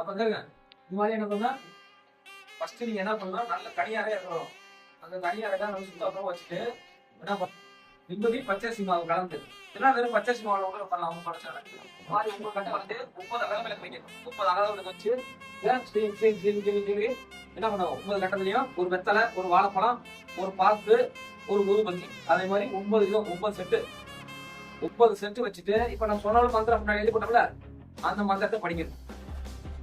வந்துருங்க. இந்த மாதிரி என்ன பண்ணா ஃபர்ஸ்ட் நீங்க என்ன பண்ணலாம், நல்ல தனியாரே இருக்கணும். அந்த தனியாரை தான் நம்ம சுத்தமாக வச்சுட்டு என்ன பண்ணணும், நிம்மதி பச்சரிசி மாவு கலந்து எல்லாம் வெறும் பச்சரிசி மாவுல கூட பண்ணலாம். அவங்க படைச்சாங்க மாதிரி உங்க கட்டை வந்து 30 அகலங்களுக்கு வைக்கணும். 30 அகலங்களுக்கு வச்சு என்ன பண்ணுவோம், 9 கட்டத்துலயும் ஒரு வெத்தலை, ஒரு வாழைப்பழம், ஒரு பாக்கு, ஒரு ஊதுபத்தி, அதே மாதிரி 9 கிலோ 9 செட்டு வச்சுட்டு இப்ப நான் சொன்னாலும் மந்திரம் முன்னாடி எழுதி போட்டோம்ல, அந்த மந்திரத்தை படிக்கணும்.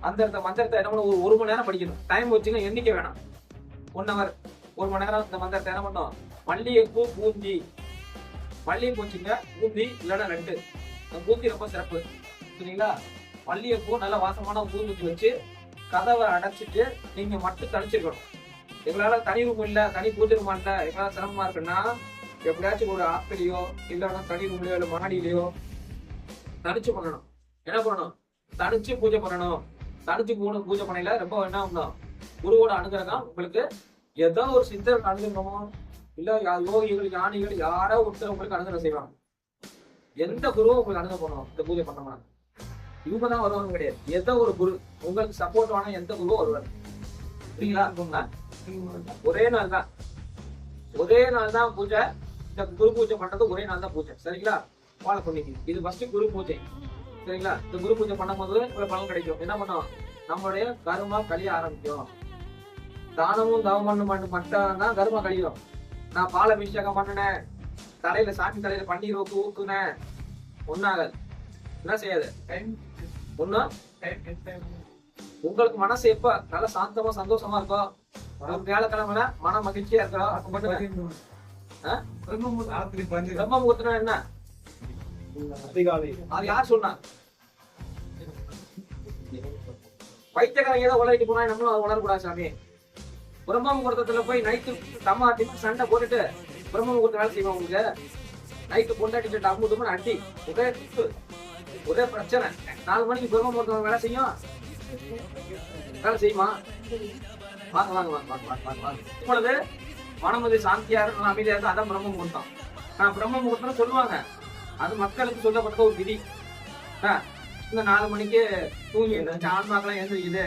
அந்த மந்திரத்தை என்ன பண்ணணும், ஒரு மணி நேரம் படிக்கணும். டைம் வச்சுங்க, எண்ணிக்கை வேணாம். 1 hour 1 மணி நேரம் இந்த மந்திரத்தை என்ன பண்ணோம், மல்லிகைப்பூ பூந்தி, மல்லிகைப்பூ வச்சுங்க, பூந்தி இல்லைன்னா 2. பூந்தி ரொம்ப சிறப்பு சரிங்களா. மல்லிகைப்பூ நல்ல வாசமான பூந்தி வச்சு கதவை அடைச்சிட்டு நீங்க மட்டும் தனிச்சிருக்கணும். எங்களால தனி ரூம் இல்ல, தனி பூஜை ரூம் இல்ல, எங்களால சிரமமா இருக்குன்னா எப்படியாச்சும் ஒரு ஆப்பிலையோ இல்லைன்னா தனி ரூம்லயோ இல்லை மாடியிலையோ தனிச்சு பண்ணணும். என்ன பண்ணணும், தனிச்சு பூஜை பண்ணணும். தனிச்சு பூஜை பண்ணல ரொம்ப என்ன பண்ணணும், குருவோட அனுகிரகம் உங்களுக்கு ஏதோ ஒரு சித்தர் அனுகிரகமோ இல்ல யோகிகள் ஞானிகள் யாரோ ஒருத்தர் உங்களுக்கு அனுகிரகம் செய்வாங்க. எந்த குருவும் உங்களுக்கு அனுகிரகம் பண்ணணும். இந்த பூஜை பண்ணோம்னா இவங்க தான் வருவாங்க கிடையாது. ஏதோ ஒரு குரு உங்களுக்கு சப்போர்ட்டான எந்த குருவோ வருவார் சரிங்களா. ஒரே நாள் தான் பூஜை. இந்த குரு பூஜை பண்றது ஒரே நாள் தான் பூஜை சரிங்களா. ஃபாலோ பண்ணிக்கணும். இது ஃபர்ஸ்ட் குரு பூஜை சரிங்களா. இந்த குரு பூஜை பண்ணும்போது ஒரு பலன் கிடைக்கும். என்ன பண்ணோம், நம்மளுடைய கர்மா கழிய ஆரம்பிக்கும். தானமும் தவம் மட்டும் தான் கர்மா கழியும். நான் பால் அபிஷேகம் பண்ணினேன், தலையில சாமி தலையில பன்னீர் ஊத்துனேன், ஒன்னாக என்ன செய்யாது ஒன்னும். உங்களுக்கு மனசு எப்ப நல்ல சாந்தமா சந்தோஷமா இருக்கும், ஒரு வியாழக்கிழமைல மன மகிழ்ச்சியா இருக்கா. பிரம்ம முகூர்த்தம் என்ன அது யார் சொன்னா, பைத்தியக்காரங்க ஏதோ உலகிட்டு போனா நம்மளும் அதை உணரக்கூடாது சாமி. பிரம்ம முகூர்த்தத்துல போய் நைட்டு தம்மா அடிச்சு சண்டை போட்டுட்டு பிரம்ம முகூர்த்தம் வேலை செய்வோம். உங்களுக்கு நைட்டு பொண்டாட்டிட்டு டம்மு டம்முன்னு அடி, ஒரே பிரச்சனை. 4 மணிக்கு பிரம்ம முகூர்த்தம் வேலை செய்யும், வேலை செய்யுமா? வாங்க வாங்க வாங்க வாங்க வாங்க வாங்க. இப்பொழுது மனமதி சாந்தியா இருக்கும், அமைதியா இருக்கும், அதான் பிரம்ம முகூர்த்தம். பிரம்ம முகூர்த்தம் சொல்லுவாங்க, அது மக்களுக்கு சொல்லப்பட்ட ஒரு விதி. இந்த 4 மணிக்கு தூங்கி ஆன்மாக்கெல்லாம் எழுந்திருக்குது,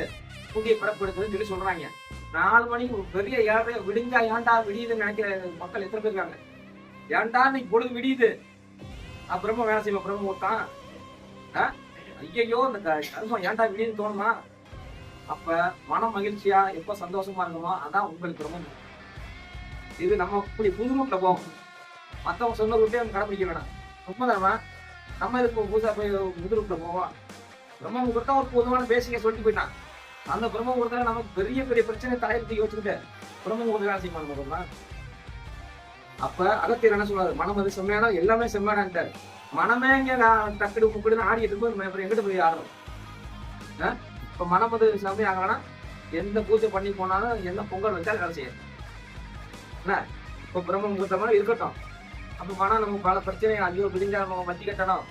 தூங்கி பிறப்படுதுன்னு சொல்லி சொல்றாங்க. 4 மணிக்கு பெரிய ஏழை விடிஞ்சா ஏன்டா விடியுதுன்னு நினைக்கிற மக்கள் எத்தனை பேர் இருக்காங்க. ஏன்டா இன்னைக்கு பொழுது விடியுது, பிரம்ம வேலை செய்வோம் பிரம்ம முகூர்த்தம். ஐயோ இந்த கருமம் ஏன்டா விடியுதுன்னு தோணுமா? அப்ப மனம் மகிழ்ச்சியா எப்ப சந்தோஷமா இருக்குமோ அதான் உங்களுக்கு பிரம்ம. இது நம்ம இப்படி புது ரூட்ல போவோம், மற்றவங்க சொன்ன ரூட்டே நம்ம கடைபிடிக்க வேணாம். உண்மைதானே, நம்ம இதுக்கு புதுசா போய் புது ரூட்ல போவோம். பிரம்ம முகூர்த்தம் ஒரு பொதுவான பேசிக்க சொல்லிட்டு போயிட்டான். அந்த பிரம்ம முகூர்த்தம் நமக்கு பெரிய பெரிய பிரச்சனை தலையில தூக்கி வச்சுக்கிட்டு பிரம்ம முகூர்த்தம் வேலை செய்யணும். அப்ப அகத்தியர் என்ன சொல்றாரு, மனம் அது செம்மையானா எல்லாமே செம்மையானான்ட்டாரு. மனமே இங்க டக்குடு முக்குடுன்னு ஆடிட்டு இருக்கும், எங்கிட்ட போய் ஆடணும். இப்ப மனம் அது செம்மையாகலன்னா எந்த பூஜை பண்ணி போனாலும் எந்த பொங்கல் வச்சாலும் வேலை செய்யும். என்ன இப்ப பிரம்ம முகூர்த்தமா இருக்கட்டும். அப்ப மனம் நமக்கு பல பிரச்சனை, ஐயோ விடிஞ்சா நம்ம வட்டி கட்டணும்,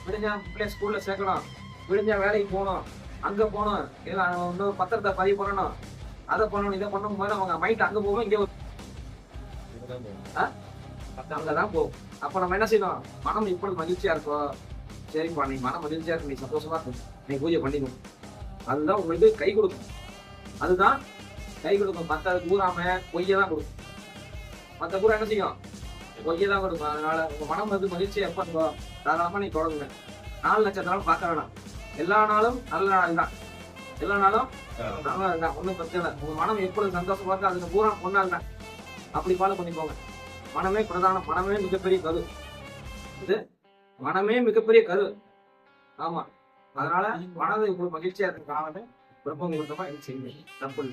விடிஞ்சா பிள்ளை ஸ்கூல்ல சேர்க்கணும், விடிஞ்சா வேலைக்கு போகணும், அங்க போகணும், இன்னொரு பத்திரத்தை பதிவு பண்ணணும், அதை பண்ணணும், இதை பண்ணணும் போது அவங்க மைண்ட் அங்க போகும், இங்கே அங்கதான் போகும். அப்ப நம்ம என்ன செய்யணும், மனம் இப்பொழுது மகிழ்ச்சியா இருக்கும், சரிப்பா நீ மனம் மகிழ்ச்சியா இருக்கு, நீ சந்தோஷமா இருக்கும், நீ பூஜை பண்ணிக்கணும். அதுதான் உங்களுக்கு கை கொடுக்கும். அதுதான் கை கொடுக்கும். மற்ற கூறாம பொய்யதான் கொடுக்கும். மற்ற கூற என்ன செய்யும், பொய்யதான் கொடுக்கும். அதனால உங்க மனம் வந்து மகிழ்ச்சியா எப்ப இருக்கும், தாராளமா நீ தொடங்குங்க. 4 நட்சத்திரம் பார்க்க வேணாம், எல்லா நாளும் நல்ல நாள் தான், எல்லா நாளும் ஒன்றும் பிரச்சனை இல்லை. உங்க மனம் எப்பொழுது சந்தோஷமா இருக்கு அதுக்கு பூரா பொண்ணால் தான். அப்படி ஃபாலோ பண்ணி போங்க. மனமே பிரதானம், மனமே மிகப்பெரிய கரு. இது மனமே மிகப்பெரிய கரு. ஆமா, அதனால மனது இப்படி மகிழ்ச்சியா இருக்கு காரணமே பிரம்ம முகூர்த்தமா செய்யுங்க. தப்பு.